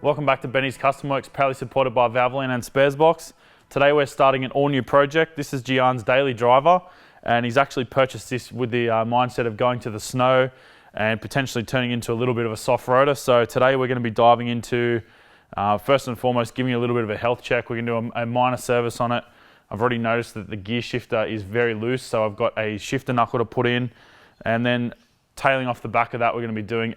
Welcome back to Benny's Custom Works, proudly supported by Valvoline and Sparesbox. Today we're starting an all-new project. This is Gian's daily driver, and he's actually purchased this with the mindset of going to the snow and potentially turning into a little bit of a soft roader. So today we're going to be diving into, first and foremost, giving you a little bit of a health check. We're going to do a minor service on it. I've already noticed that the gear shifter is very loose, so I've got a shifter knuckle to put in, and then tailing off the back of that, we're going to be doing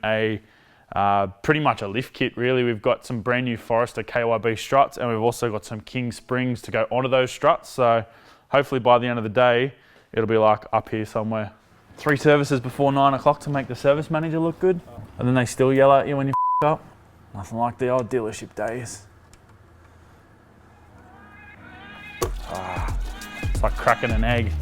pretty much a lift kit really. We've got some brand new Forester KYB struts, and we've also got some King springs to go onto those struts. So hopefully by the end of the day, it'll be like up here somewhere. 3 services before 9 o'clock to make the service manager look good. And then they still yell at you when you up. Nothing like the old dealership days. It's like cracking an egg.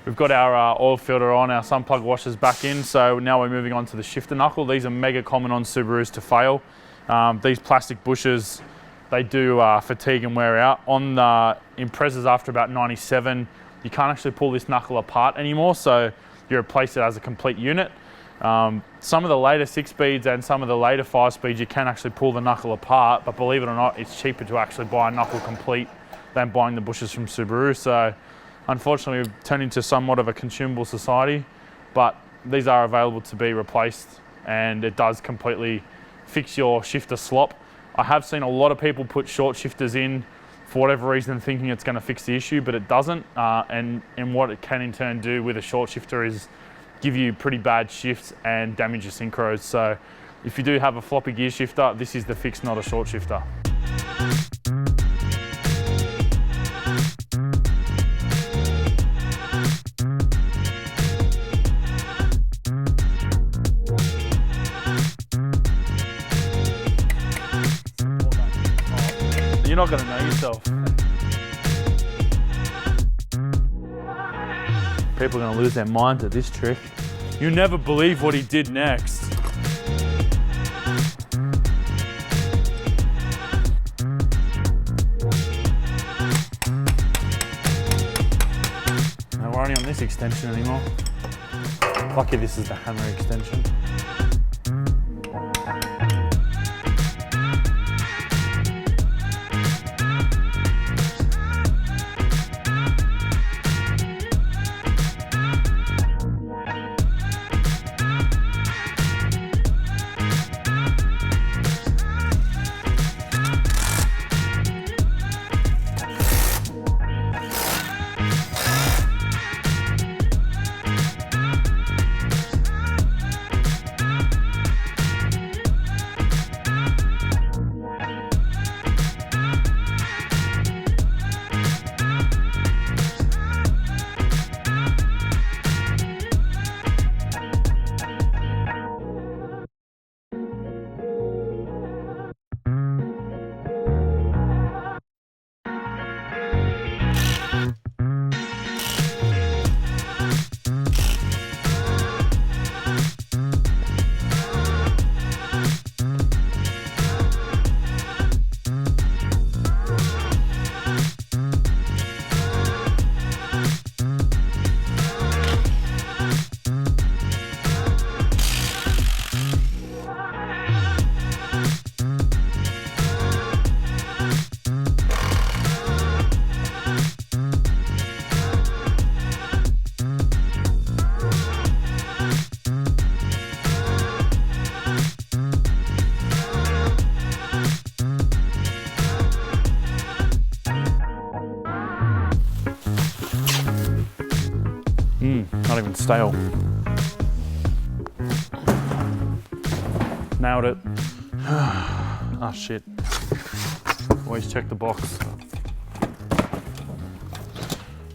We've got our oil filter on, our sun plug washers back in, so now we're moving on to the shifter knuckle. These are mega common on Subarus to fail. These plastic bushes, they do fatigue and wear out. On the Imprezas after about 97, you can't actually pull this knuckle apart anymore, so you replace it as a complete unit. Some of the later 6-speeds and some of the later 5-speeds, you can actually pull the knuckle apart, but believe it or not, it's cheaper to actually buy a knuckle complete than buying the bushes from Subaru. So unfortunately, we've turned into somewhat of a consumable society, but these are available to be replaced, and it does completely fix your shifter slop. I have seen a lot of people put short shifters in for whatever reason, thinking it's going to fix the issue, but it doesn't. And what it can in turn do with a short shifter is give you pretty bad shifts and damage your synchros. So if you do have a floppy gear shifter, this is the fix, not a short shifter. You're not going to know yourself. People are going to lose their minds at this trick. You never believe what he did next. No worry on this extension anymore. Lucky this is the hammer extension. Not even stale. Nailed it. Ah, shit. Always check the box.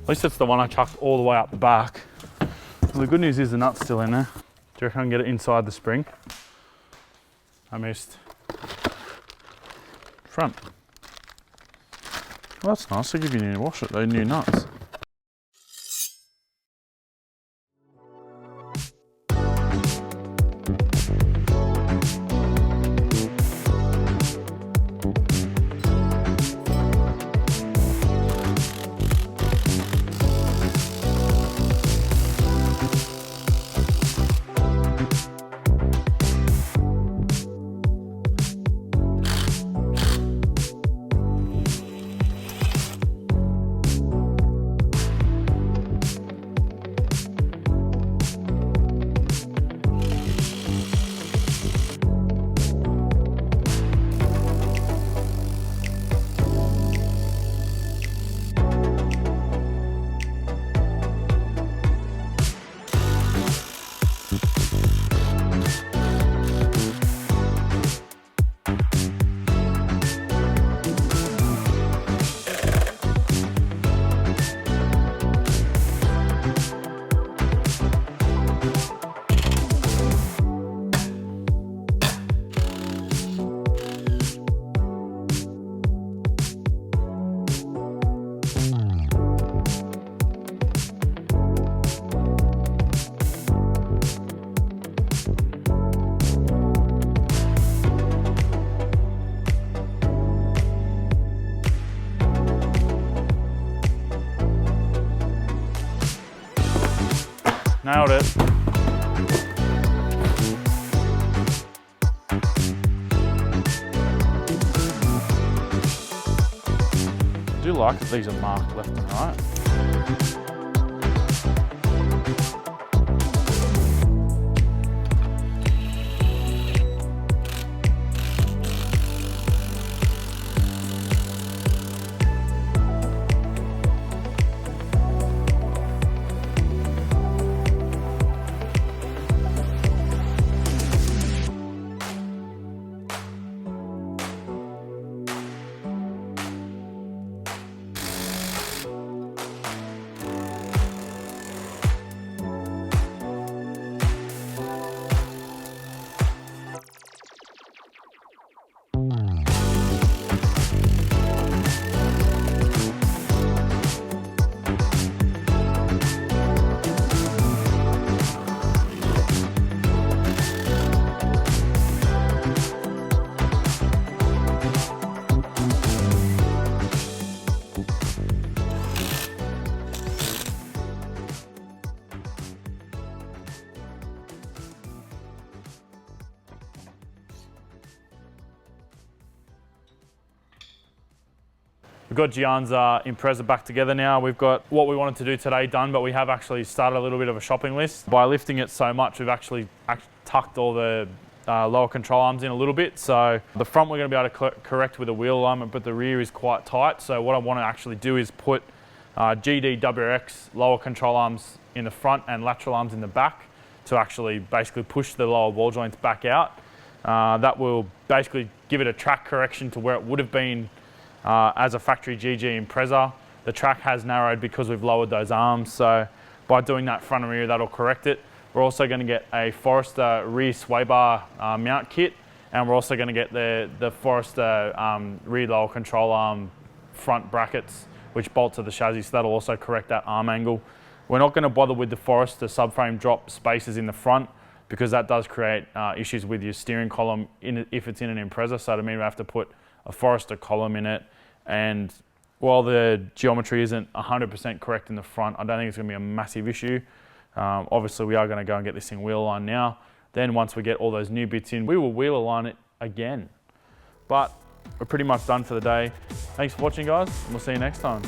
At least it's the one I chucked all the way up the back. Well, the good news is the nut's still in there. Do you reckon I can get it inside the spring? I missed. Front. Well, that's nice. They give you new wash it, they're new nuts. Nailed it. I do like that these are marked left and right. We've got Gian's Impreza back together now. We've got what we wanted to do today done, but we have actually started a little bit of a shopping list. By lifting it so much, we've actually tucked all the lower control arms in a little bit. So the front we're going to be able to correct with a wheel alignment, but the rear is quite tight. So what I want to actually do is put GDWRX lower control arms in the front and lateral arms in the back to actually basically push the lower wall joints back out. That will basically give it a track correction to where it would have been as a factory GG Impreza. The track has narrowed because we've lowered those arms, so by doing that front and rear, that'll correct it. We're also going to get a Forester rear sway bar mount kit, and we're also going to get the Forester rear lower control arm front brackets, which bolt to the chassis, so that'll also correct that arm angle. We're not going to bother with the Forester subframe drop spaces in the front, because that does create issues with your steering column if it's in an Impreza, so to mean we have to put a Forester column in it. And while the geometry isn't 100% correct in the front, I don't think it's going to be a massive issue. Obviously, we are going to go and get this thing wheel aligned now. Then once we get all those new bits in, we will wheel align it again. But we're pretty much done for the day. Thanks for watching, guys, and we'll see you next time.